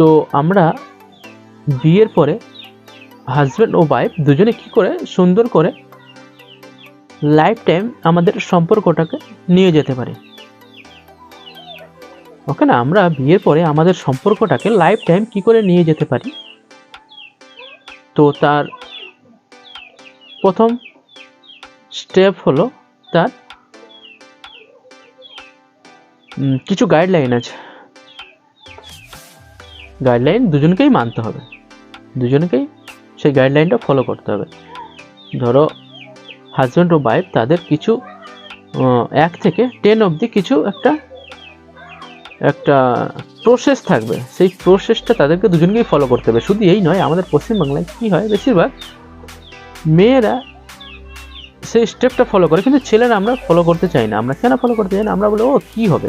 তো আমরা বিয়ের পরে হাজব্যান্ড ও ওয়াইফ দুজনে কি করে সুন্দর করে লাইফ টাইম আমাদের সম্পর্কটাকে নিয়ে যেতে পারি। ওকে না, আমরা বিয়ের পরে আমাদের সম্পর্কটাকে লাইফ টাইম কি করে নিয়ে যেতে পারি, তো তার প্রথম স্টেপ হলো তার কিছু গাইডলাইন আছে। গাইডলাইন দুজনকেই মানতে হবে, দুজনকেই সেই গাইডলাইনটা ফলো করতে হবে। ধরো হাজব্যান্ড ও ওয়াইফ তাদের কিছু 1 থেকে 10 অবধি কিছু একটা প্রসেস থাকবে, সেই প্রসেসটা তাদেরকে দুজনকেই ফলো করতে হবে। শুধু এই নয়, আমাদের পশ্চিমবাংলায় কি হয়, বেশিরভাগ মেয়েরা সেই স্টেপটা ফলো করে, কিন্তু ছেলেরা আমরা ফলো করতে চাই না। আমরা কেন ফলো করতে চাই না? আমরা বলি ও কি হবে।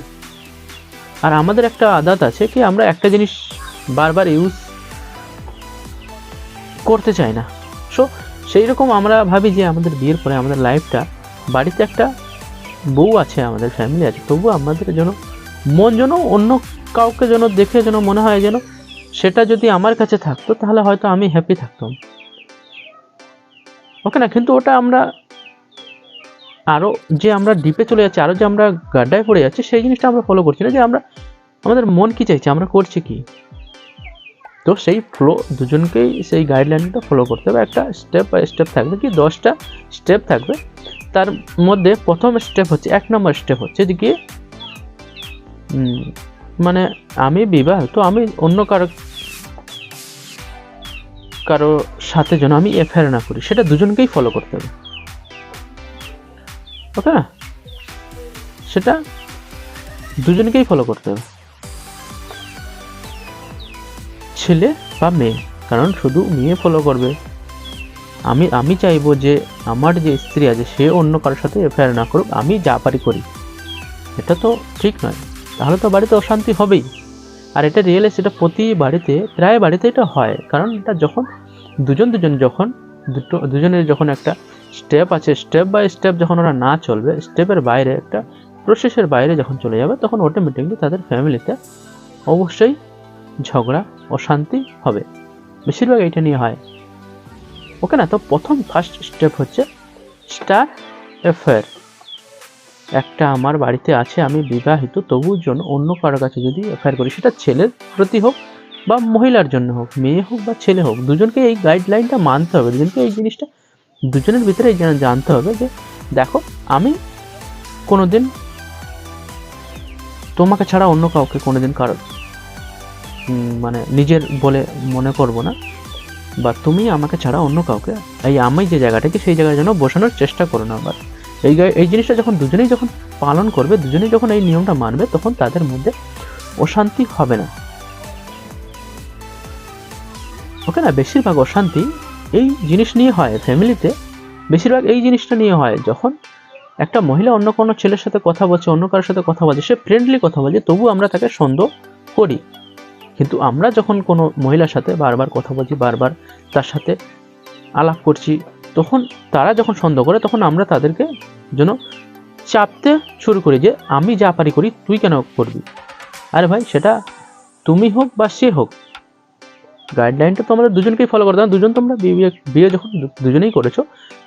আর আমাদের একটা আদত আছে কি, আমরা একটা জিনিস বারবার ইউজ করতে চাই না। সো সেই রকম আমরা ভাবি যে আমাদের বিয়ের পরে আমাদের লাইফটা, বাড়িতে একটা বউ আছে, আমাদের ফ্যামিলি আছে, তবু আমাদের যেন মন যেন অন্য কাউকে যেন দেখে যেন মনে হয় যেন সেটা যদি আমার কাছে থাকতো তাহলে হয়তো আমি হ্যাপি থাকতাম। ওকে না, কিন্তু ওটা আমরা আরও যে আমরা ডিপে চলে যাচ্ছি, আরও যে আমরা গাড্ডায় পড়ে যাচ্ছি, সেই জিনিসটা আমরা ফলো করছি না, যে আমরা আমাদের মন কি চাইছে, আমরা করছি কি। তো সেই ফ্লো দুজনকেই সেই গাইডলাইনটা ফলো করতে হবে। একটা স্টেপ বাই স্টেপ থাকবে, কি 10টা স্টেপ থাকবে। তার মধ্যে প্রথম স্টেপ হচ্ছে, 1 নম্বর স্টেপ হচ্ছে যে কি, মানে আমি বিবাহিত, আমি অন্য কারো সাথে যেন আমি অ্যাফেয়ার না করি, সেটা দুজনকেই ফলো করতে হবে। ওকে না, সেটা দুজনকেই ফলো করতে হবে, ছেলে বা মেয়ে। কারণ শুধু মেয়ে ফলো করবে, আমি চাইবো যে আমার যে স্ত্রী আছে সে অন্য কারোর সাথে অ্যাফেয়ার না করুক, আমি যা পারি করি, এটা তো ঠিক নয়। তাহলে তো বাড়িতে অশান্তি হবেই। আর এটা রিয়েলাইজ, এটা প্রতি বাড়িতে, প্রায় বাড়িতে এটা হয়। কারণ এটা যখন দুজনের যখন একটা স্টেপ আছে, স্টেপ বাই স্টেপ যখন ওরা না চলবে, স্টেপের বাইরে, একটা প্রসেসের বাইরে যখন চলে যাবে, তখন অটোমেটিকলি তাদের ফ্যামিলিতে অবশ্যই ঝগড়া, অশান্তি হবে। বেশিরভাগ এইটা নিয়ে হয়। ওকে না, তো প্রথম ফার্স্ট স্টেপ হচ্ছে স্টার অ্যাফেয়ার। একটা আমার বাড়িতে আছে, আমি বিবাহিত, তবু জন্য অন্য কারোর কাছে যদি অ্যাফেয়ার করি, সেটা ছেলের প্রতি হোক বা মহিলার জন্য হোক, মেয়ে হোক বা ছেলে হোক, দুজনকে এই গাইডলাইনটা মানতে হবে। দুজনকে এই জিনিসটা দুজনের ভিতরে জানতে হবে যে দেখো, আমি কোনোদিন তোমাকে ছাড়া অন্য কাউকে কোনোদিন কারো মানে নিজের বলে মনে করব না, বা তুমি আমাকে ছাড়া অন্য কাউকে, আমি যে জায়গাটাকে সেই জায়গায় যেন বসানোর চেষ্টা করো না। আবার এই জিনিসটা যখন দুজনেই যখন পালন করবে, দুজনেই যখন এই নিয়মটা মানবে, তখন তাদের মধ্যে অশান্তি হবে না। ওকে না, বেশিরভাগ অশান্তি এই জিনিস নিয়ে হয় ফ্যামিলিতে। বেশিরভাগ এই জিনিসটা নিয়ে হয় যখন একটা মহিলা অন্য কোনো ছেলের সাথে কথা বলছে, অন্য কারোর সাথে কথা বলছে, সে ফ্রেন্ডলি কথা বলছে, তবু আমরা তাকে সন্দেহ করি। কিন্তু আমরা যখন কোনো মহিলার সাথে বারবার কথা বলছি, বারবার তার সাথে আলাপ করছি, তখন তারা যখন সন্দেহ করে, তখন আমরা তাদেরকে যেন চাপতে শুরু করি যে আমি যা পারি করি, তুই কেন করবি। আরে ভাই, সেটা তুমি হোক বা সে হোক, গাইডলাইনটা তো আমাদের দুজনকেই ফলো করতে হবে। দুজন তোমরা বিয়ে যখন দুজনেই করেছো,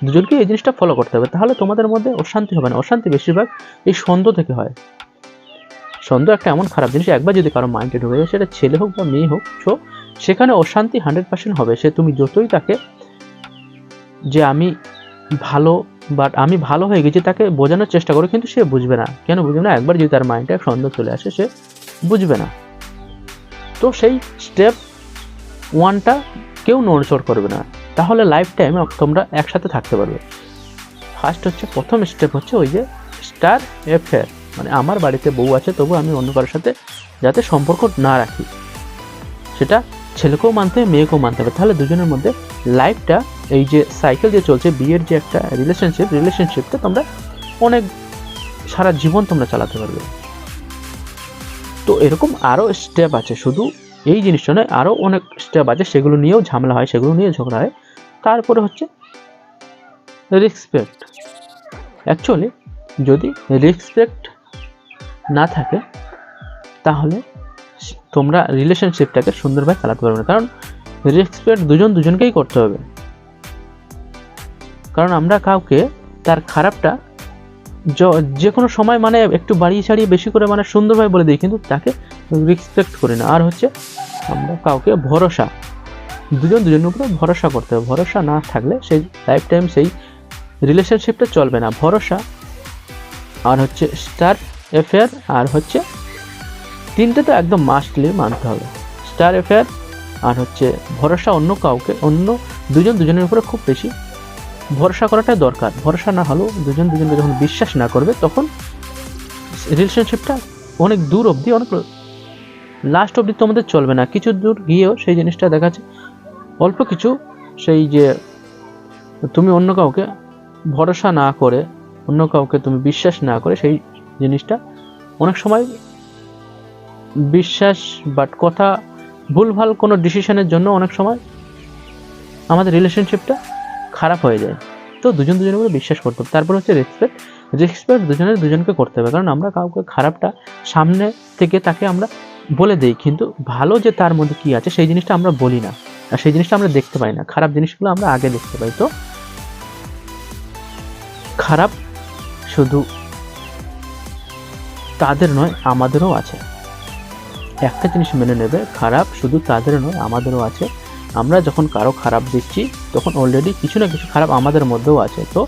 দুজনকে এই জিনিসটা ফলো করতে হবে, তাহলে তোমাদের মধ্যে অশান্তি হবে না। অশান্তি বেশিরভাগ এই সন্দেহ থেকে হয়। সন্দেহ একটা এমন খারাপ জিনিস, একবার যদি কারো মাইন্ডে ঢুকে যায়, সেটা ছেলে হোক বা মেয়ে হোক, সেখানে অশান্তি 100% হবে। সে তুমি যতই তাকে যে আমি ভালো, বাট আমি ভালো হয়ে গেছি, তাকে বোঝানোর চেষ্টা করো, কিন্তু সে বুঝবে না। কেন বুঝবে না? একবার যদি তার মাইন্ডে সন্দেহ চলে আসে, সে বুঝবে না। তো সেই স্টেপ 1টা কেউ নড়চড় করবে না, তাহলে লাইফ টাইম তোমরা একসাথে থাকতে পারবে। ফার্স্ট হচ্ছে, প্রথম স্টেপ হচ্ছে ওই যে স্টার অ্যাফেয়ার, মানে আমার বাড়িতে বউ আছে, তবু আমি অন্য কারোর সাথে যাতে সম্পর্ক না রাখি, সেটা ছেলেকেও মানতে হবে, মেয়েকেও মানতে হবে। তাহলে দুজনের মধ্যে লাইফটা, এই যে সাইকেল যে চলছে বিয়ের যে একটা রিলেশনশিপটা তোমরা অনেক সারা জীবন তোমরা চালাতে পারবে। তো এরকম আরও স্টেপ আছে, শুধু এই জিনিসটা নয়, আরও অনেক স্টেপ আছে, সেগুলো নিয়েও ঝামেলা হয়, সেগুলো নিয়ে ঝগড়া হয়। তারপরে হচ্ছে রেসপেক্ট। অ্যাকচুয়ালি যদি রেসপেক্ট না থাকে, তাহলে তোমরা রিলেশনশিপটাকে সুন্দরভাবে চালাতে পারবে না। কারণ রেসপেক্ট দুজনকেই করতে হবে। কারণ আমরা কাউকে তার খারাপটা যে কোনো সময় মানে একটু বাড়িয়ে ছাড়িয়ে বেশি করে মানে সুন্দরভাবে বলে দিই, কিন্তু তাকে রেসপেক্ট করি না। আর হচ্ছে আমরা কাউকে দুজনের উপরে ভরসা করতে হবে। ভরসা না থাকলে সেই লাইফ টাইম সেই রিলেশনশিপটা চলবে না। ভরসা, আর হচ্ছে স্টার অ্যাফেয়ার, আর হচ্ছে তিনটে তো একদম মাস্টলি মানতে হবে। স্টার অ্যাফেয়ার আর হচ্ছে ভরসা, অন্য দুজনের উপরে খুব বেশি ভরসা করাটা দরকার। ভরসা না হলেও দুজনকে যখন বিশ্বাস না করবে তখন রিলেশনশিপটা অনেক দূর অবধি, অনেক লাস্ট অবধি তোমাদের চলবে না। কিছু দূর গিয়েও সেই জিনিসটা দেখাচ্ছে অল্প কিছু, সেই যে তুমি অন্য কাউকে ভরসা না করে, অন্য কাউকে তুমি বিশ্বাস না করে, সেই জিনিসটা অনেক সময় বিশ্বাস বাট কথা ভুলভাল কোনো ডিসিশনের জন্য অনেক সময় আমাদের রিলেশনশিপটা খারাপ হয়ে যায়। তো দুজনের উপরে বিশ্বাস করতে হবে। তারপর হচ্ছে রেসপেক্ট দুজনকে করতে হবে। কারণ আমরা কাউকে খারাপটা সামনে থেকে তাকে আমরা বলে দিই, কিন্তু ভালো যে তার মধ্যে কি আছে সেই জিনিসটা আমরা বলি না, আর সেই জিনিসটা আমরা দেখতে পাই না। খারাপ জিনিসগুলো আমরা আগে দেখতে পাই। তো খারাপ শুধু তাদের নয়, আমাদেরও আছে। একটা জিনিস মেনে নেবে, খারাপ শুধু তাদের নয়, আমাদেরও আছে। আমরা যখন কারো খারাপ দিচ্ছি তখন অলরেডি কিছু না কিছু খারাপ আমাদের মধ্যেও আছে। তো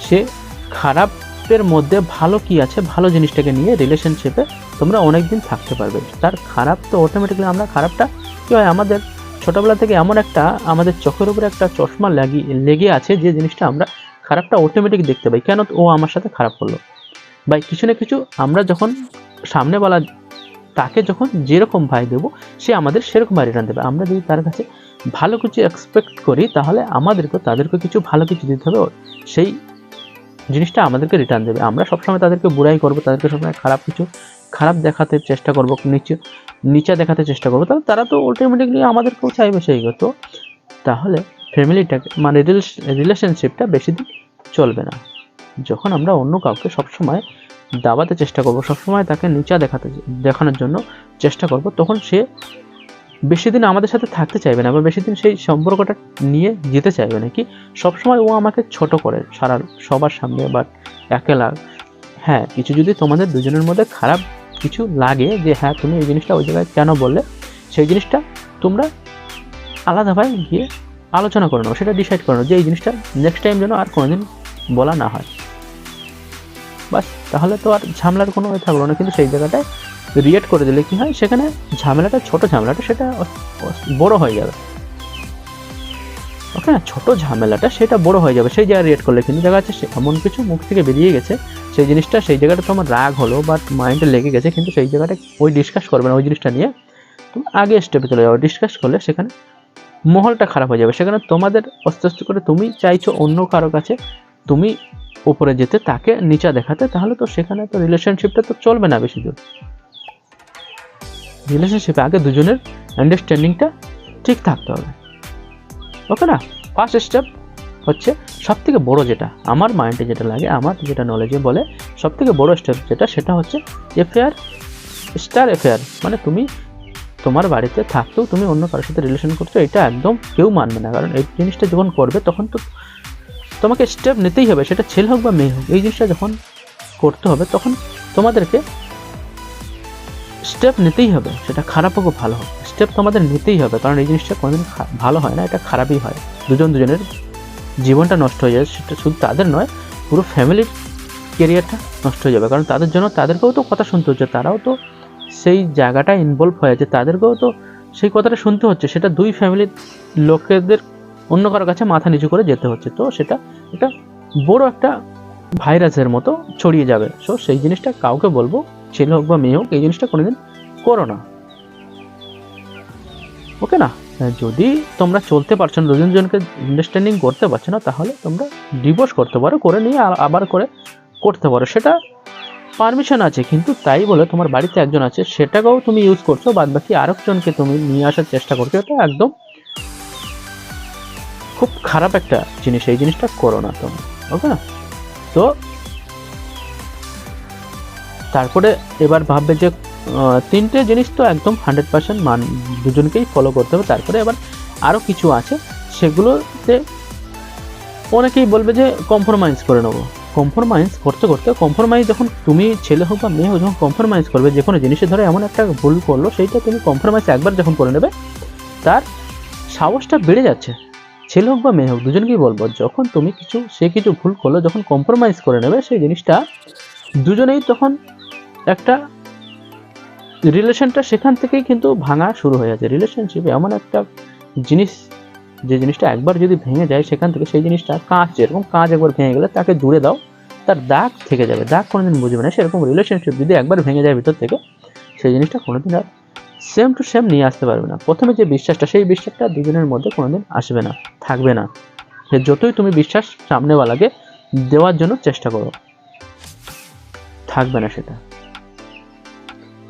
সে খারাপের মধ্যে ভালো কি আছে, ভালো জিনিসটাকে নিয়ে রিলেশনশিপে তোমরা অনেক দিন থাকতে পারবে। তার খারাপ তো অটোমেটিক্যালি, আমরা খারাপটা কী হয়, আমাদের ছোটোবেলা থেকে এমন একটা আমাদের চোখের উপরে একটা চশমা লেগে আছে, যে জিনিসটা আমরা খারাপটা অটোমেটিক দেখতে পাই। কেন ও আমার সাথে খারাপ করলো, বা কিছু না কিছু আমরা যখন সামনেওয়ালা তাকে যখন যেরকম ভাই দেবো, সে আমাদের সেরকম ভাই রিটার্ন দেবে। আমরা যদি তার কাছে ভালো কিছু এক্সপেক্ট করি, তাহলে তাদেরকে কিছু ভালো কিছু দিতে হবে, সেই জিনিসটা আমাদেরকে রিটার্ন দেবে। আমরা সবসময় তাদেরকে বুড়াই করবো, তাদেরকে সবসময় খারাপ দেখাতে চেষ্টা করবো, নিচে দেখাতে চেষ্টা করবো, তাহলে তারা তো অল্টিমেটিকলি আমাদেরকেও চাইবে সেই। তো তাহলে ফ্যামিলিটাকে মানে রিলেশনশিপটা বেশি দিন চলবে না। যখন আমরা অন্য কাউকে সবসময় দাবাতে চেষ্টা করবো, সবসময় তাকে দেখানোর জন্য চেষ্টা করব, তখন সে বেশি দিন আমাদের সাথে থাকতে চাইবে না, বা বেশি দিন সেই সম্পর্কটা নিয়ে যেতে চাইবে না। কি সবসময় ও আমাকে ছোট করে সবার সামনে, বাট একেলা। হ্যাঁ, কিছু যদি তোমাদের দুজনের মধ্যে খারাপ কিছু লাগে, যে হ্যাঁ তুমি এই জিনিসটা ওই জায়গায় কেন বললে, সেই জিনিসটা তোমরা আলাদাভাবে গিয়ে আলোচনা করে নাও, সেটা ডিসাইড করে নাও যে এই জিনিসটা নেক্সট টাইম যেন আর কোনোদিন বলা না হয়। বাস, তাহলে তো আর ঝামেলার কোনো থাকলো না। কিন্তু সেই জায়গাটায় রিয়েক্ট করে দিলে কি হয়, সেখানে ছোট ঝামেলাটা সেটা বড় হয়ে যাবে। ওকে না, ছোট ঝামেলাটা সেটা বড় হয়ে যাবে সেই জায়গায় রিয়েক্ট করলে। কিন্তু দেখা যাচ্ছে এমন কিছু মুখ থেকে বেরিয়ে গেছে, সেই জিনিসটা সেই জায়গাটা তোমার রাগ হলো বা মাইন্ডে লেগে গেছে, কিন্তু সেই জায়গাটা ওই ডিসকাস করবে না, ওই জিনিসটা নিয়ে তুমি আগে স্টেপে চলে যাবে। ডিসকাস করলে সেখানে মহলটা খারাপ হয়ে যাবে। সেখানে তোমাদের আস্তে আস্তে করে তুমি চাইছো অন্য কারো কাছে তুমি উপরে যেতে, তাকে নিচা দেখাতে, তাহলে তো সেখানে তো রিলেশনশিপটা তো চলবে না বেশি দূর। রিলেশনশিপে আগে দুজনের আন্ডারস্ট্যান্ডিংটা ঠিক থাকতে হবে। ওকে না, ফার্স্ট স্টেপ হচ্ছে সব থেকে বড়ো, যেটা আমার মাইন্ডে যেটা লাগে, আমার যেটা নলেজে বলে সব থেকে বড়ো স্টেপ সেটা হচ্ছে অ্যাফেয়ার, স্টার অ্যাফেয়ার। মানে তুমি তোমার বাড়িতে থাকতেও তুমি অন্য কারোর সাথে রিলেশন করছো, এটা একদম কেউ মানবে না। কারণ এই জিনিসটা যখন করবে তখন তো তোমাকে স্টেপ নিতেই হবে, সেটা ছেলে হোক বা মেয়ে হোক। এই জিনিসটা যখন করতে হবে তখন তোমাদেরকে স্টেপ নিতেই হবে, সেটা খারাপ হোক ভালো হোক, স্টেপ তোমাদের নিতেই হবে। কারণ এই জিনিসটা কোনোদিন ভালো হয় না, এটা খারাপই হয়। দুজনের জীবনটা নষ্ট হয়ে যায়, সেটা শুধু তাদের নয়, পুরো ফ্যামিলির কেরিয়ারটা নষ্ট হয়ে যাবে। কারণ তাদেরকেও তো কথা শুনতে হচ্ছে, তারাও তো সেই জায়গাটায় ইনভলভ হয়ে আছে, তাদেরকেও তো সেই কথাটা শুনতে হচ্ছে। সেটা দুই ফ্যামিলির লোকেদের অন্য কারোর কাছে মাথা নিচু করে যেতে হচ্ছে। তো সেটা একটা বড় একটা ভাইরাসের মতো ছড়িয়ে যাবে। সো সেই জিনিসটা কাউকে বলবো, ছেলে হোক বা মেয়ে হোক, এই জিনিসটা কোনোদিন করো না। ওকে না, যদি তোমরা চলতে পারছো না, দুজনকে আন্ডারস্ট্যান্ডিং করতে পারছো না, তাহলে তোমরা ডিভোর্স করতে পারো, করে নিয়ে আবার করতে পারো, সেটা পারমিশন আছে। কিন্তু তাই বলে তোমার বাড়িতে একজন আছে সেটাকেও তুমি ইউজ করছো, বাদ বাকি আরেকজনকে তুমি নিয়ে আসার চেষ্টা করছো, এটা একদম খুব খারাপ একটা জিনিস। এই জিনিসটা করো না তুমি। ওকে না, তো তারপরে এবার ভাববে যে তিনটে জিনিস তো একদম 100% দুজনকেই ফলো করতে হবে। তারপরে আবার আরও কিছু আছে, সেগুলোতে অনেকেই বলবে যে কম্প্রোমাইজ করে নেবো। কম্প্রোমাইজ করতে করতে, কম্প্রোমাইজ যখন তুমি ছেলে হোক বা মেয়ে হোক যখন কম্প্রোমাইজ করবে যে কোনো জিনিসে, ধরো এমন একটা ভুল করলো, সেইটা তুমি কম্প্রোমাইজ একবার যখন করে নেবে, তার সাহসটা বেড়ে যাচ্ছে। ছেলে হোক বা মেয়ে হোক দুজনকেই বলবো, যখন তুমি সে কিছু ভুল করলো, যখন কম্প্রোমাইজ করে নেবে সেই জিনিসটা, দুজনেই তখন একটা রিলেশনটা সেখান থেকেই কিন্তু ভাঙা শুরু হয়ে যাচ্ছে। রিলেশনশিপে এমন একটা জিনিস, যে জিনিসটা একবার যদি ভেঙে যায়, সেখান থেকে সেই জিনিসটা কাঁচ, যেরকম কাঁচ একবার ভেঙে গেলে তাকে জুড়ে দাও, তার দাগ থেকে যাবে, দাগ কোনোদিন বুঝবে না। সেরকম রিলেশনশিপ যদি একবার ভেঙে যায় ভিতর থেকে, সেই জিনিসটা কোনোদিন আর সেম টু সেম নিয়ে আসতে পারবে না। প্রথমে যে বিশ্বাসটা, সেই বিশ্বাসটা দুজনের মধ্যে কোনোদিন আসবে না, থাকবে না। সে যতই তুমি বিশ্বাস সামনেওয়ালাকে দেওয়ার জন্য চেষ্টা করো, থাকবে না সেটা।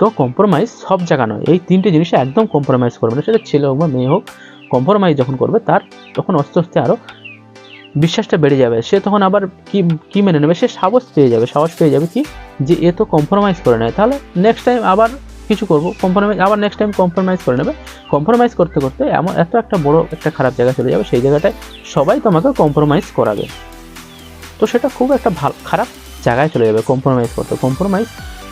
তো কম্প্রোমাইজ সব জায়গা নয়, এই তিনটে জিনিসে একদম কম্প্রোমাইজ করবে না, সেটা ছেলে হোক বা মেয়ে হোক। কম্প্রোমাইজ যখন করবে, তার তখন আস্তে আস্তে আরও বিশ্বাসটা বেড়ে যাবে। সে তখন আবার কি মেনে নেবে, সে সাহস পেয়ে যাবে কি, যে এ তো কম্প্রোমাইজ করে নেয়, তাহলে নেক্সট টাইম আবার কিছু করবো, কম্প্রোমাইজ আবার নেক্সট টাইম কম্প্রোমাইজ করে নেবে। কম্প্রোমাইজ করতে করতে এমন একটা বড় একটা খারাপ জায়গা চলে যাবে, সেই জায়গাটায় সবাই তোমাকে কম্প্রোমাইজ করাবে। তো সেটা খুব একটা খারাপ জায়গায় চলে যাবে কম্প্রোমাইজ করতে। কম্প্রোমাইজ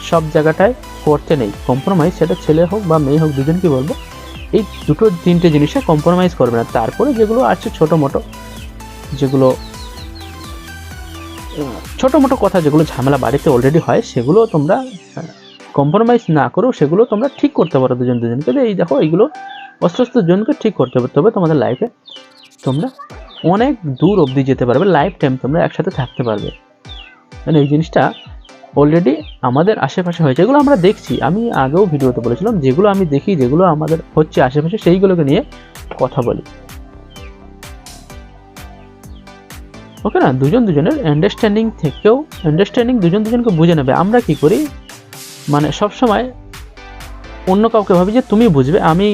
সব জায়গাটায় করতে নেই। কম্প্রোমাইজ সেটা ছেলে হোক বা মেয়ে হোক, দুজনকে বলবো এই দুটো তিনটে জিনিসে কম্প্রোমাইজ করবে না। তারপরে যেগুলো আছে ছোটো মোটো কথা, যেগুলো ঝামেলা বাড়িতে অলরেডি হয়, সেগুলো তোমরা কম্প্রোমাইজ না করেও সেগুলো তোমরা ঠিক করতে পারো দুজনকে। এই দেখো, এইগুলো আস্তে আস্তে দুজনকে ঠিক করতে হবে, তবে তোমাদের লাইফে তোমরা অনেক দূর অবধি যেতে পারবে, লাইফ টাইম তোমরা একসাথে থাকতে পারবে। মানে এই জিনিসটা অলরেডি আমাদের আশেপাশে হয়েছে, এগুলো আমরা দেখছি। আমি আগেও ভিডিওতে বলেছিলাম, যেগুলো আমি দেখি, যেগুলো আমাদের হচ্ছে আশেপাশে, সেইগুলোকে নিয়ে কথা বলি। ওকে না, দুজনের আন্ডারস্ট্যান্ডিং দুজনকে বুঝে নেবে। আমরা কি করি, মানে সবসময় অন্য কাউকে ভাবি যে তুমি বুঝবে, আমি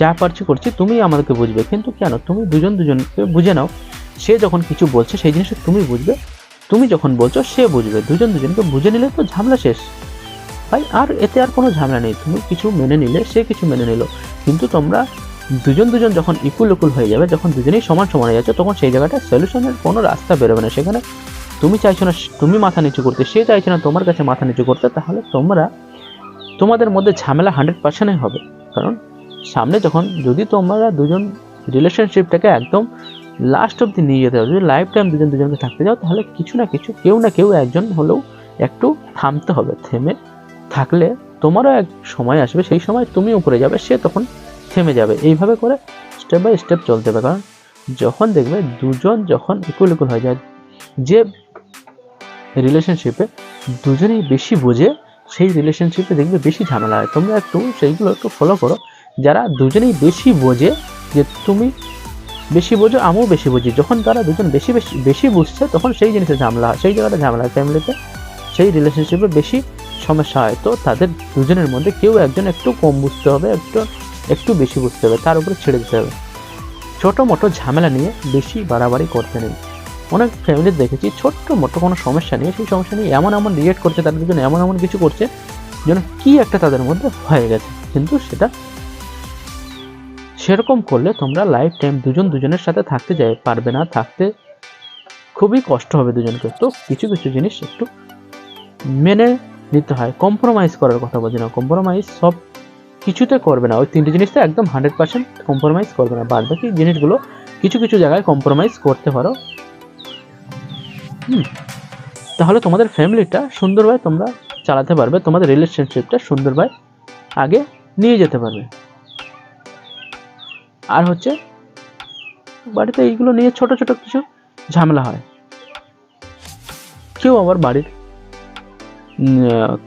যা পারছি করছি, তুমি আমাদেরকে বুঝবে। কিন্তু কেন, তুমি দুজনকে বুঝে নাও। সে যখন কিছু বলছে সেই জিনিসটা তুমি বুঝবে, তুমি যখন বলছো সে বুঝবে। দুজনকে বুঝে নিলে তো ঝামেলা শেষ ভাই, আর এতে আর কোনো ঝামেলা নেই। তুমি কিছু মেনে নিলে, সে কিছু মেনে নিল, কিন্তু তোমরা দুজন যখন ইকুয়াল হয়ে যাবে, যখন দুজনেই সমান হয়ে যাচ্ছে, তখন সেই জায়গাটা সলিউশনের কোনো রাস্তা বেরোবে না। সেখানে তুমি চাইছো না তুমি মাথা নিচু করতে, সে চাইছে না তোমার কাছে মাথা নিচু করতে, তাহলে তোমাদের মধ্যে ঝামেলা 100%ই হবে। কারণ সামনে যখন, যদি তোমরা দুজন রিলেশনশিপটাকে একদম লাস্ট অবধি নিয়ে যেতে হবে, যদি লাইফ টাইম দুজনকে থাকতে যাও, তাহলে কিছু না কিছু, কেউ না কেউ একজন হলেও একটু থামতে হবে। থেমে থাকলে তোমারও এক সময় আসবে, সেই সময় তুমি উপরে যাবে, সে তখন থেমে যাবে। এইভাবে করে স্টেপ বাই স্টেপ চলতে হবে। কারণ যখন দেখবে দুজন যখন ইকুয়াল হয়ে যায়, যে রিলেশনশিপে দুজনেই বেশি বোঝে, সেই রিলেশনশিপে দেখবে বেশি ঝামেলা হয়। তোমরা সেইগুলো একটু ফলো করো। যারা দুজনেই বেশি বোঝে, যে তুমি বেশি বোঝো, আমিও বেশি বুঝি, যখন তারা দুজন বেশি বুঝছে, তখন সেই জিনিসের ঝামেলা হয়, সেই জায়গাটা ঝামেলা হয় ফ্যামিলিতে, সেই রিলেশনশিপে বেশি সমস্যা হয়। তো তাদের দুজনের মধ্যে কেউ একজন একটু কম বুঝতে হবে, একটু বেশি বুঝতে হবে, তার উপরে ছেড়ে দিতে হবে। ছোটো মোটো ঝামেলা নিয়ে বেশি বাড়াবাড়ি করতে নেই। অনেক ফ্যামিলি দেখেছি ছোট্ট মোটো কোনো সমস্যা নিয়ে, সেই সমস্যা নিয়ে এমন রিয়েক্ট করছে, তাদের দুজন এমন কিছু করছে যেন কি একটা তাদের মধ্যে হয়ে গেছে। কিন্তু সেটা সেরকম করলে তোমরা লাইফ টাইম দুজনের সাথে থাকতে পারবে না, থাকতে খুবই কষ্ট হবে দুজনকে। তো কিছু জিনিস একটু মেনে নিতে হয়। কম্প্রোমাইজ করার কথা বলছি না, কম্প্রোমাইজ সব কিছুতে করবে না। ওই তিনটে জিনিসটা একদম 100% কম্প্রোমাইজ করবে না। বাদ বাকি জিনিসগুলো কিছু জায়গায় কম্প্রোমাইজ করতে পারো। তাহলে তোমাদের ফ্যামিলিটা সুন্দরভাবে তোমরা চালাতে পারবে, তোমাদের রিলেশনশিপটা সুন্দরভাবে আগে নিয়ে যেতে পারবে। আর হচ্ছে বাড়িতে এইগুলো নিয়ে ছোট কিছু ঝামেলা হয়। কেউ আবার বাড়ির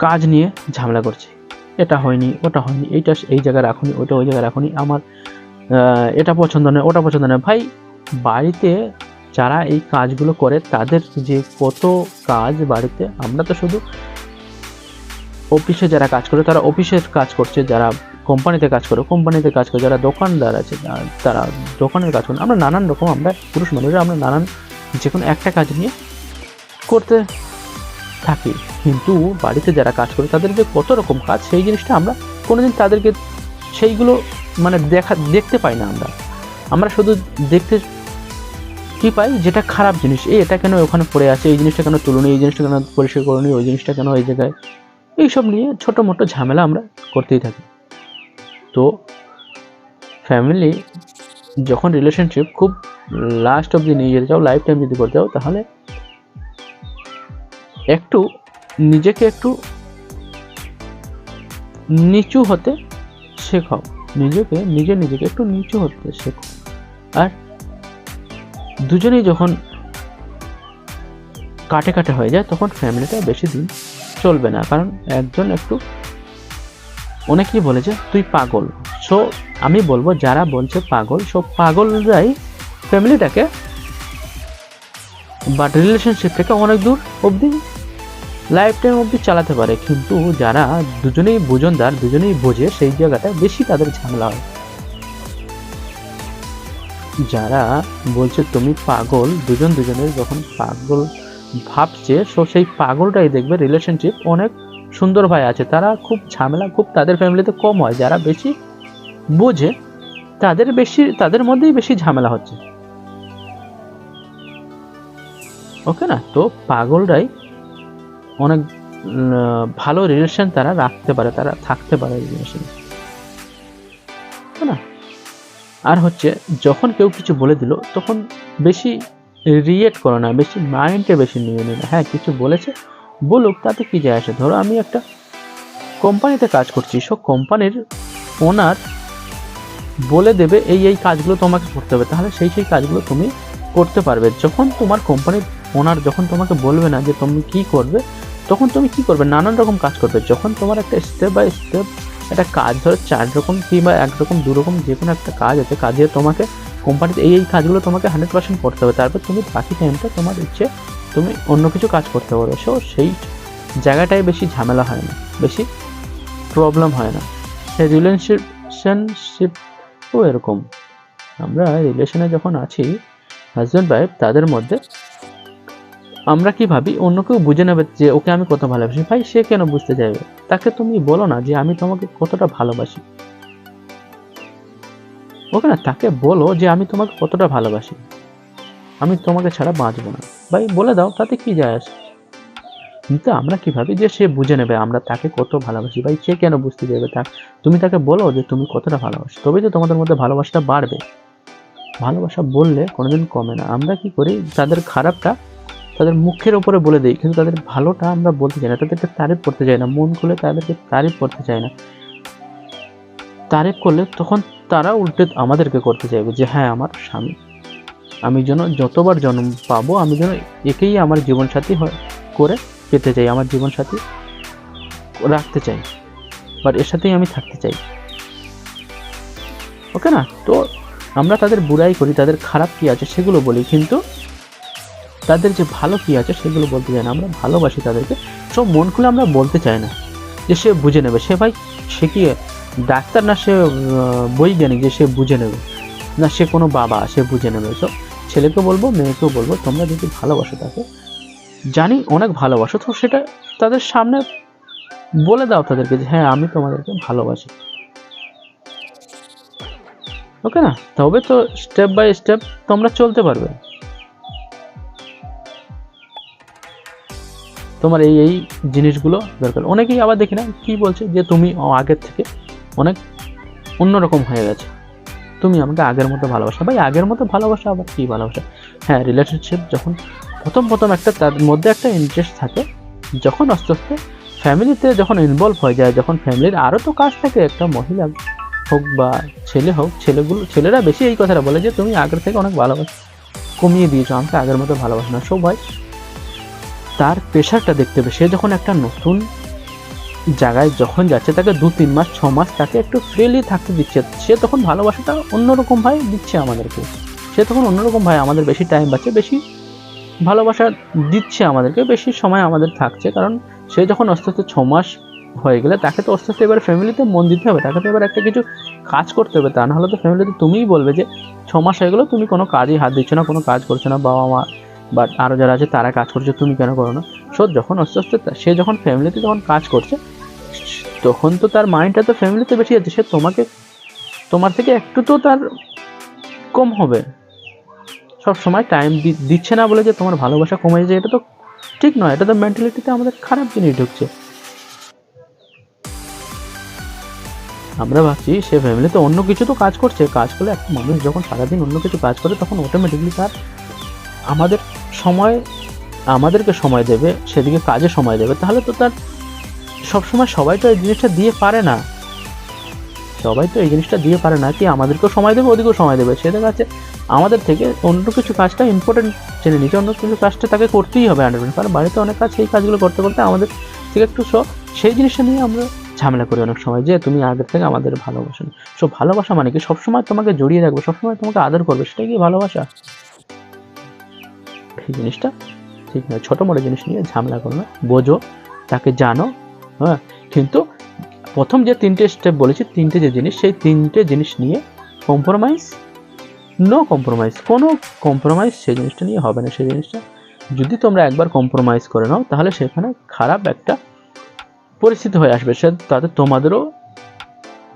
কাজ নিয়ে ঝামেলা করছে, এটা হয়নি, ওটা হয়নি, এইটা এই জায়গায় রাখুনি, ওটা ওই জায়গায় রাখুনি, আমার এটা পছন্দ নয়, ওটা পছন্দ নয়। ভাই, বাড়িতে যারা এই কাজগুলো করে, তাদের যে কত কাজ বাড়িতে, আমরা তো শুধু অফিসে যারা কাজ করে তারা অফিসের কাজ করছে, যারা কোম্পানিতে কাজ করে কোম্পানিতে কাজ করে, যারা দোকানদার আছে তারা দোকানের কাজ করে। আমরা নানান রকম, আমরা পুরুষ মানুষরা আমরা নানান যে কোনো একটা কাজ নিয়ে করতে থাকি, কিন্তু বাড়িতে যারা কাজ করে তাদের যে কত রকম কাজ সেই জিনিসটা আমরা কোনোদিন তাদেরকে সেইগুলো মানে দেখতে পাই না। আমরা শুধু দেখতে কি পাই যেটা খারাপ জিনিস, এটা কেন ওখানে পড়ে আছে, এই জিনিসটা কেন তুলুনি, এই জিনিসটা কেন পরিষ্কার করুনি, ওই জিনিসটা কেন এই জায়গায়, এইসব নিয়ে ছোটো মোটো ঝামেলা আমরা করতেই থাকি। তো ফ্যামিলি যখন রিলেশনশিপ খুব লাস্ট অবধি নিয়ে যেতে চাও, লাইফ টাইম যদি করতে চাও, তাহলে একটু নিজেকে একটু নিচু হতে শেখাও, নিজেকে একটু নিচু হতে শেখো। আর দুজনেই যখন কাটে হয়ে যায় তখন ফ্যামিলিটা বেশি দিন চলবে না, কারণ একজন একটু অনেকেই বলে যে তুই পাগল। সো আমি বলবো যারা বলছে পাগল, সব পাগলরাই ফ্যামিলিটাকে বা রিলেশনশিপটাকে অনেক দূর অবধি লাইফ টাইম অবধি চালাতে পারে, কিন্তু যারা দুজনেই বুঝনদার, দুজনেই বোঝে, সেই জায়গাটা বেশি তাদের ঝামেলা হয়। যারা বলছে তুমি পাগল, দুজনের যখন পাগল ভাবছে, সো সেই পাগলটাই দেখবে রিলেশনশিপ অনেক সুন্দর ভাই আছে, তারা খুব ঝামেলা খুব তাদের ফ্যামিলিতে কম হয়। যারা বেশি বোঝে তাদের মধ্যেই বেশি ঝামেলা হচ্ছে, ওকে না? তো পাগলরাই অনেক ভালো রিলেশন তারা রাখতে পারে, তারা থাকতে পারে রিলেশনে, না? আর হচ্ছে যখন কেউ কিছু বলে দিল তখন বেশি রিয়েক্ট করো না, বেশি মাইন্ডে বেশি নিয়ে নিও না। হ্যাঁ, কিছু বলেছে বলুক, তাতে কি যায় আসে। ধরো আমি একটা কোম্পানিতে কাজ করছি, সব কোম্পানির ওনার বলে দেবে এই কাজগুলো তোমাকে করতে হবে, তাহলে সেই কাজগুলো তুমি করতে পারবে। যখন তোমার কোম্পানির ওনার যখন তোমাকে বলবে না যে তুমি কি করবে, তখন তুমি কি করবে? নানান রকম কাজ করবে। যখন তোমার একটা স্টেপ বাই স্টেপ একটা কাজ, ধরো 4 রকম কিংবা 1 রকম 2 রকম যে কোনো একটা কাজ আছে, কাজে তোমাকে কোম্পানিতে এই কাজগুলো তোমাকে 100% করতে হবে, তারপর তুমি বাকি টাইমটা তোমার ইচ্ছে তুমি অন্য কিছু কাজ করতে পারো। সো সেই জায়গাটায় বেশি ঝামেলা হয় না, বেশি প্রবলেম হয় না। সেই রিলেশনশিপও এরকম, আমরা রিলেশনে যখন আছি হাজব্যান্ড ওয়াইফ, তাদের মধ্যে আমরা কি ভাবি অন্য কেউ বুঝে নেবে যে ওকে আমি কত ভালোবাসি। ভাই, সে কেন বুঝতে চাইবে? তাকে তুমি বলো না যে আমি তোমাকে কতটা ভালোবাসি, ওকে না? তাকে বলো যে আমি তোমাকে কতটা ভালোবাসি, আমি তোমাকে ছাড়া বাঁচবো না। ভাই বলে দাও, তাতে কি যায় আসে? কিন্তু আমরা কি ভাবি যে সে বুঝে নেবে আমরা তাকে কত ভালোবাসি। ভাই, সে কেন বুঝতে চাইবে? তুমি তাকে বলো যে তুমি কতটা ভালোবাসো, তবেই তো তোমাদের মধ্যে ভালোবাসাটা বাড়বে। ভালোবাসা বললে কোনোদিন কমে না। আমরা কি করি, তাদের খারাপটা তাদের মুখের উপরে বলে দিই, কিন্তু তাদের ভালোটা আমরা বলতে চাই না, তাদেরকে তারিফ করতে চাই না, মন খুলে তাদেরকে তারিফ করতে চাই না। তারিফ করলে তখন তারা উল্টে আমাদেরকে করতে চাইবে যে হ্যাঁ, আমার স্বামী, আমি যেন যতবার জন্ম পাবো আমি যেন একেই আমার জীবনসাথী করে পেতে চাই, আমার জীবনসাথী রাখতে চাই, বাট এর সাথেই আমি থাকতে চাই, ওকে না? তো আমরা তাদের বুড়াই করি, তাদের খারাপ কি আছে সেগুলো বলি, কিন্তু তাদের যে ভালো কি আছে সেগুলো বলতে চাই না। আমরা ভালোবাসি তাদেরকে, সব মন খুলে আমরা বলতে চাই না যে সে বুঝে নেবে। সে ভাই, সে কি ডাক্তার না, সে বৈজ্ঞানিক যে সে বুঝে নেবে না, সে কোনো বাবা সে বুঝে নেবে। সব ছেলেকেও বলবো, মেয়েকেও বলবো, তোমরা যদি ভালোবাসো তাকে, জানি অনেক ভালোবাসো, তো সেটা তাদের সামনে বলে দাও তাদেরকে যে হ্যাঁ, আমি তোমাদেরকে ভালোবাসি, ওকে না? তবে তো স্টেপ বাই স্টেপ তোমরা চলতে পারবে। তোমার এই জিনিসগুলো দরকার। অনেকেই আবার দেখি না কি বলছে যে তুমি আগের থেকে অনেক অন্যরকম হয়ে গেছে, তুমি আমাকে আগের মতো ভালোবাসা। ভাই, আগের মতো ভালোবাসা আবার কি ভালোবাসা? হ্যাঁ, রিলেশনশিপ যখন প্রথম একটা তার মধ্যে একটা ইন্টারেস্ট থাকে, যখন আস্তে আস্তে ফ্যামিলিতে যখন ইনভলভ হয়ে যায়, যখন ফ্যামিলির আরও তো কাজ থাকে, একটা মহিলা হোক বা ছেলে হোক, ছেলেরা বেশি এই কথাটা বলে যে তুমি আগের থেকে অনেক ভালোবাসা কমিয়ে দিয়েছো, আমাকে আগের মতো ভালোবাসো না। সবাই তার প্রেশারটা দেখতে হবে। সে যখন একটা নতুন জায়গায় যখন যাচ্ছে, তাকে 2-3 মাস 6 মাস তাকে একটু ফ্রিলি থাকতে দিচ্ছে, সে তখন ভালোবাসাটা অন্যরকম ভাই দিচ্ছে আমাদেরকে, সে তখন অন্যরকম ভাই আমাদের বেশি টাইম পাচ্ছে, বেশি ভালোবাসা দিচ্ছে আমাদেরকে, বেশি সময় আমাদের থাকছে। কারণ সে যখন আস্তে আস্তে 6 মাস হয়ে গেলে তাকে তো আস্তে আস্তে এবার ফ্যামিলিতে মন দিতে হবে, তাকে তো এবার একটা কিছু কাজ করতে হবে, তা নাহলে তো ফ্যামিলিতে তুমিই বলবে যে 6 মাস হয়ে গেলো তুমি কোনো কাজই হাত দিচ্ছ না, কোনো কাজ করছো না, বাবা মা বাট আরও যারা আছে তারা কাজ করছে, তুমি কেন করো না? সো যখন আস্তে আস্তে সে যখন ফ্যামিলিতে যখন কাজ করছে, তখন তো তার মাইন্ডটা তো ফ্যামিলিতে বেশি আছে, সে তোমার থেকে একটু তো তার কম হবে। সব সময় টাইম দিচ্ছে না বলে যে তোমার ভালোবাসা কমে যাচ্ছে, এটা তো ঠিক নয়। এটা তো মেন্টালিটিতে আমাদের খারাপ জিনিস ঢুকছে। আমরা ভাবছি সে ফ্যামিলিতে অন্য কিছু তো কাজ করছে, কাজ করলে একটা মানুষ যখন সারাদিন অন্য কিছু কাজ করে তখন অটোমেটিকলি তার আমাদেরকে সময় দেবে, সেদিকে কাজে সময় দেবে। তাহলে তো তার সবসময় সবাই তো এই জিনিসটা দিয়ে পারে না, কি আমাদেরকেও সময় দেবে, ওদিকেও সময় দেবে। সে দেখা যাচ্ছে আমাদের থেকে অন্য কিছু কাজটা ইম্পর্টেন্ট জেনে নিচ্ছে, অন্য কিছু কাজটা তাকে করতেই হবে 100%। কারণ বাড়িতে অনেক কাজ, সেই কাজগুলো করতে করতে আমাদের থেকে একটু সেই জিনিসটা নিয়ে আমরা ঝামেলা করি অনেক সময়, যে তুমি আগের থেকে আমাদের ভালোবাসো। সো ভালোবাসা মানে কি? সবসময় তোমাকে জড়িয়ে রাখবে, সবসময় তোমাকে আদর করবে, সেটাই কি ভালোবাসা? এই জিনিসটা ঠিক নয়। ছোটো মোটো জিনিস নিয়ে ঝামেলা করো না, বোঝো, তাকে জানো। হ্যাঁ, কিন্তু প্রথম যে 3টে স্টেপ বলেছি, 3টে যে জিনিস, সেই 3টে জিনিস নিয়ে কোনো কম্প্রোমাইজ সেই জিনিসটা নিয়ে হবে না। সেই জিনিসটা যদি তোমরা একবার কম্প্রোমাইজ করে নাও, তাহলে সেখানে খারাপ একটা পরিস্থিতি হয়ে আসবে। তাতে তোমাদেরও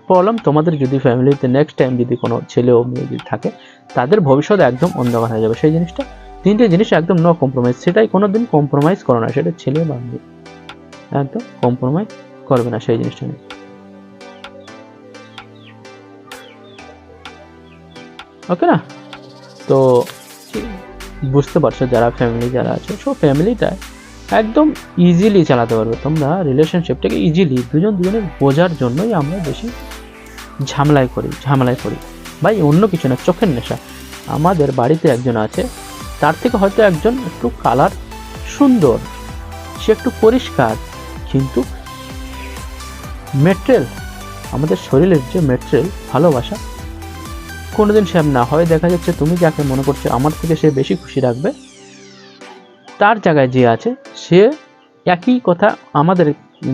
প্রবলেম। তোমাদের যদি ফ্যামিলিতে নেক্সট টাইম যদি কোনো ছেলে ও মেয়ে যদি থাকে, তাদের ভবিষ্যৎ একদম অন্ধকার হয়ে যাবে। সেই জিনিসটা 3টে জিনিস একদম নো কম্প্রোমাইজ, সেটাই কোনোদিন কম্প্রোমাইজ করো না। সেটা ছেলে বা মেয়ে, একদম কম্প্রোমাইজ করবে না সেই জিনিসটা নিয়ে। ওকে না? তো বুঝতে পারছো যারা যারা আছে, সো ফ্যামিলিটা একদম ইজিলি চালাতে পারবে তোমরা। রিলেশনশিপটাকে ইজিলি দুজনের বোঝার জন্যই আমরা বেশি ঝামেলায় করি ভাই, অন্য কিছু না, চোখের নেশা। আমাদের বাড়িতে একজন আছে, তার থেকে হয়তো একজন একটু কালার সুন্দর, সে একটু পরিষ্কার, কিন্তু মেটেরিয়াল, আমাদের শরীরের যে মেটেরিয়াল ভালোবাসা কোনোদিন সেম না হয়। দেখা যাচ্ছে তুমি যাকে মনে করছো আমার থেকে সে বেশি খুশি রাখবে, তার জায়গায় যে আছে সে একই কথা আমাদের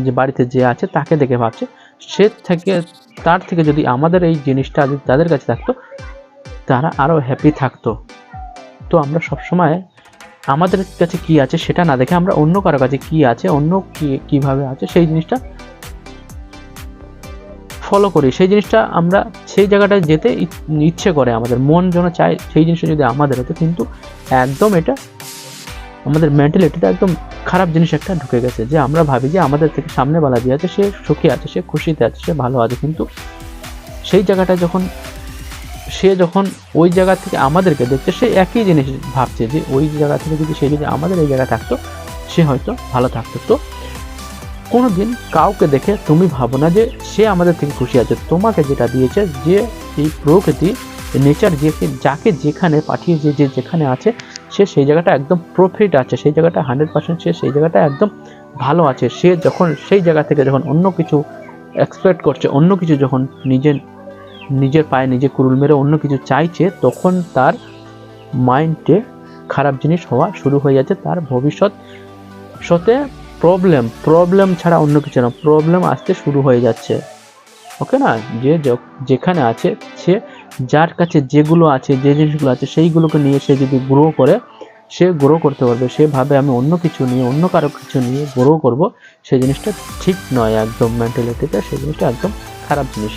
যে বাড়িতে যে আছে তাকে দেখে ভাবছে। তার থেকে যদি আমাদের এই জিনিসটা যদি তাদের কাছে থাকতো, তারা আরও হ্যাপি থাকতো। তো আমরা সবসময় আমাদের কাছে কি আছে সেটা না দেখে আমরা অন্য কারো কাছে কি আছে, অন্য কিভাবে আছে সেই জিনিসটা ফলো করি। সেই জিনিসটা আমরা সেই জায়গাটায় যেতে ইচ্ছে করে, আমাদের মন যেন চায় সেই জিনিসটা যদি আমাদের হতো। কিন্তু একদম এটা আমাদের মেন্টালিটিটা একদম খারাপ জিনিস একটা ঢুকে গেছে, যে আমরা ভাবি যে আমাদের থেকে সামনে বালা দিয়ে আছে, সে সুখী আছে, সে খুশিতে আছে, সে ভালো আছে। কিন্তু সেই জায়গাটা যখন ওই জায়গা থেকে আমাদেরকে দেখছে, সে একই জিনিস ভাবছে যে ওই জায়গা থেকে যদি আমাদের এই জায়গায় থাকতো, সে হয়তো ভালো থাকতো। তো কোনোদিন কাউকে দেখে তুমি ভাবো না যে সে আমাদের থেকে খুশি আছে। তোমাকে যেটা দিয়েছে, যে এই প্রকৃতি নেচার, যাকে যেখানে পাঠিয়েছে, যে যেখানে আছে, সে সেই জায়গাটা একদম প্রফিট আছে, সেই জায়গাটা 100% সে সেই জায়গাটা একদম ভালো আছে। সে যখন সেই জায়গা থেকে যখন অন্য কিছু এক্সপেক্ট করছে, অন্য কিছু যখন নিজের পায়ে নিজে কুড়ুল মেরে অন্য কিছু চাইছে, তখন তার মাইন্ডে খারাপ জিনিস হওয়া শুরু হয়ে যাচ্ছে। তার ভবিষ্যতে প্রবলেম ছাড়া অন্য কিছু না, প্রবলেম আসতে শুরু হয়ে যাচ্ছে। ওকে না? যেখানে আছে, সে যার কাছে যেগুলো আছে, যে জিনিসগুলো আছে, সেইগুলোকে নিয়ে সে যদি গ্রো করে, সে গ্রো করতে পারবে। সে ভাবে আমি অন্য কিছু নিয়ে, অন্য কারো কিছু নিয়ে গ্রো করব, সেই জিনিসটা ঠিক নয় একদম। মেন্টালিটিটা সেই জিনিসটা একদম খারাপ জিনিস।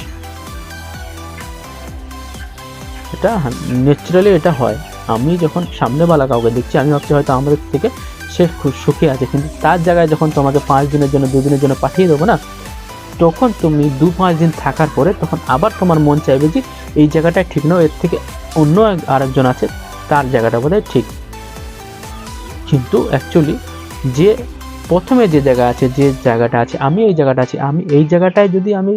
এটা ন্যাচারালি এটা হয়। আমি যখন সামনেওয়ালা কাউকে দেখছি, আমি ভাবছি হয়তো আমাদের থেকে সে খুব সুখী আছে, কিন্তু তার জায়গায় যখন তোমাকে 5 দিনের জন্য 2 দিনের জন্য পাঠিয়ে দেবো না, তখন তুমি 2-5 দিন থাকার পরে তখন আবার তোমার মন চাইবে যে এই জায়গাটা ঠিক নয়, এর থেকে অন্য আরেকজন আছে, তার জায়গাটা বোধহয় ঠিক। কিন্তু অ্যাকচুয়ালি যে প্রথমে যে জায়গাটা আছে, আমি এই জায়গাটা আছি, আমি এই জায়গাটায় যদি আমি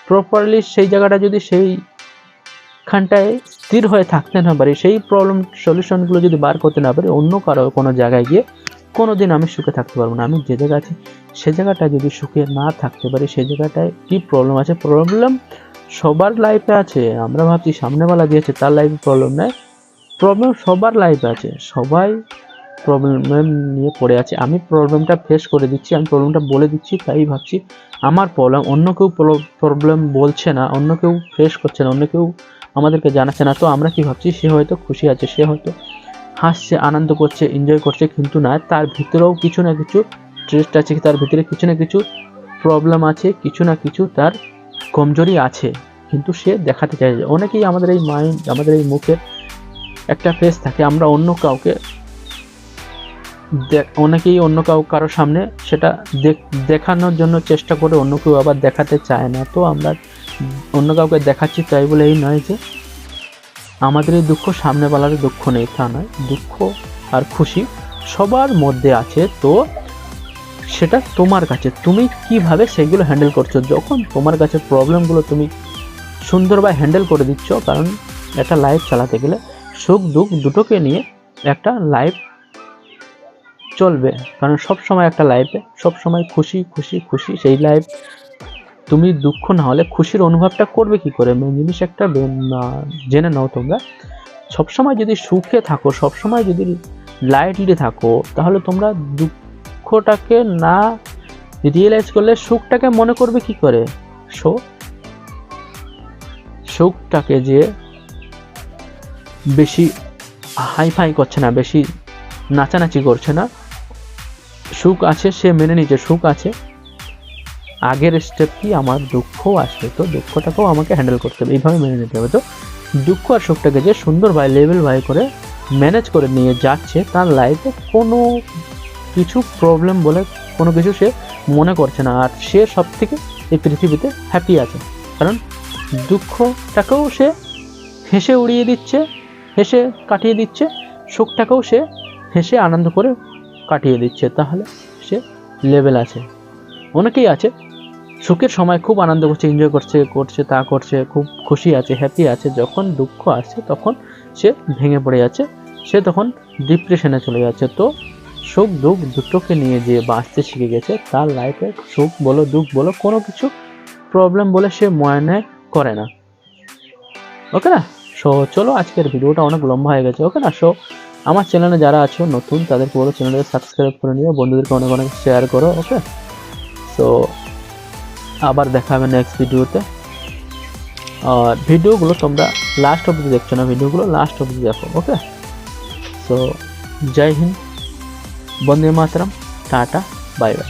প্রপারলি সেই জায়গাটা যদি সেইখানটায় স্থির হয়ে থাকতে না পারি, সেই প্রবলেম সলিউশনগুলো যদি বার করতে না পারি, অন্য কারো কোনো জায়গায় গিয়ে কোনোদিন আমি সুখে থাকতে পারবো না। আমি যে জায়গায় আছি সে জায়গাটায় যদি সুখে না থাকতে পারি, সেই জায়গাটায় কি প্রবলেম আছে? প্রবলেম সবার লাইফে আছে। আমরা ভাবছি সামনেওয়ালা দিয়েছে তার লাইফে প্রবলেম নেই, প্রবলেম সবার লাইফে আছে। সবাই প্রবলেম নিয়ে পড়ে আছে। আমি প্রবলেমটা ফেস করে দিচ্ছি, আমি প্রবলেমটা বলে দিচ্ছি, তাই ভাবছি আমার প্রবলেম, অন্য কেউ প্রবলেম বলছে না, অন্য কেউ ফেস করছে না, অন্য কেউ আমাদেরকে জানাচ্ছে না। তো আমরা কি ভাবছি সে হয়তো খুশি আছে, সে হয়তো হাসছে, আনন্দ করছে, এনজয় করছে, কিন্তু না, তার ভিতরেও কিছু না কিছু স্ট্রেস আছে, তার ভিতরে কিছু না কিছু প্রবলেম আছে, কিছু না কিছু তার কমজোরি আছে, কিন্তু সে দেখাতে চায়। অনেকেই আমাদের এই মাইন্ড, আমাদের এই মুখের একটা ফেস থাকে, আমরা অন্য কাউকে কারোর সামনে সেটা দেখানোর জন্য চেষ্টা করে, অন্য কেউ আবার দেখাতে চায় না। তো আমরা অন্য কাউকে দেখাচ্ছি তাই বলে এই নয় যে আমাদের এই দুঃখ সামনে বলার দুঃখ নেই, তা নয়। দুঃখ আর খুশি সবার মধ্যে আছে। তো সেটা তোমার কাছে, তুমি কিভাবে সেগুলো হ্যান্ডেল করছো। যখন তোমার কাছে প্রবলেমগুলো তুমি সুন্দরভাবে হ্যান্ডেল করে দিচ্ছ, কারণ একটা লাইফ চালাতে গেলে সুখ দুঃখ দুটোকে নিয়ে একটা লাইফ চলবে, কারণ সবসময় একটা লাইফে সবসময় খুশি খুশি খুশি, সেই লাইফ তুমি দুঃখ না হলে খুশির অনুভবটা করবে কি করে। মেন জিনিস একটা জেনে নাও, তোমরা সবসময় যদি সুখে থাকো, সবসময় যদি লাইটলি থাকো, তাহলে তোমরা দুঃখটাকে না রিয়েলাইজ করলে সুখটাকে মনে করবে কি করে। সুখটাকে যে বেশি হাইফাই করছে না, বেশি নাচানাচি করছে না, সুখ আছে সে মেনে নিচ্ছে, সুখ আছে, আগের স্টেপ কি আমার দুঃখ আসবে, তো দুঃখটাকেও আমাকে হ্যান্ডেল করতে হবে, এইভাবে মেনে নিতে হবে। তো দুঃখ আর সুখটাকে যে সুন্দরভাবে লেভেল বাই করে ম্যানেজ করে নিয়ে যাচ্ছে, তার লাইফে কোনো কিছু প্রবলেম বলে কোনো কিছু সে মনে করছে না, আর সে সব থেকে এই পৃথিবীতে হ্যাপি আছে, কারণ দুঃখটাকেও সে হেসে উড়িয়ে দিচ্ছে, হেসে কাটিয়ে দিচ্ছে, সুখটাকেও সে হেসে আনন্দ করে কাটিয়ে দিচ্ছে, তাহলে সে লেভেল আছে। অনেকেই আছে সুখের সময় খুব আনন্দ করছে, এনজয় করছে, তা করছে, খুব খুশি আছে, হ্যাপি আছে, যখন দুঃখ আসছে তখন সে ভেঙে পড়ে যাচ্ছে, সে তখন ডিপ্রেশনে চলে যাচ্ছে। তো সুখ দুঃখ দুটোকে নিয়ে যে বাঁচতে শিখে গেছে, তার লাইফে সুখ বলো দুঃখ বলো কোনো কিছু প্রবলেম বলে সে মনে করে না। ওকে না? সো চলো, আজকের ভিডিওটা অনেক লম্বা হয়ে গেছে। ওকে না? সো আমার চ্যানেলে যারা আছো নতুন, তাদেরকে বলো চ্যানেলটাকে সাবস্ক্রাইব করে নিও, বন্ধুদেরকে অনেক অনেক শেয়ার করো। ওকে, সো আবার দেখা হবে নেক্সট ভিডিওতে। আর ভিডিওগুলো তোমরা লাস্ট অবধি দেখছো না, ভিডিওগুলো লাস্ট অবধি দেখো। ওকে, সো জয় হিন্দ, বন্দে মাতরম, টাটা, বাই বাই।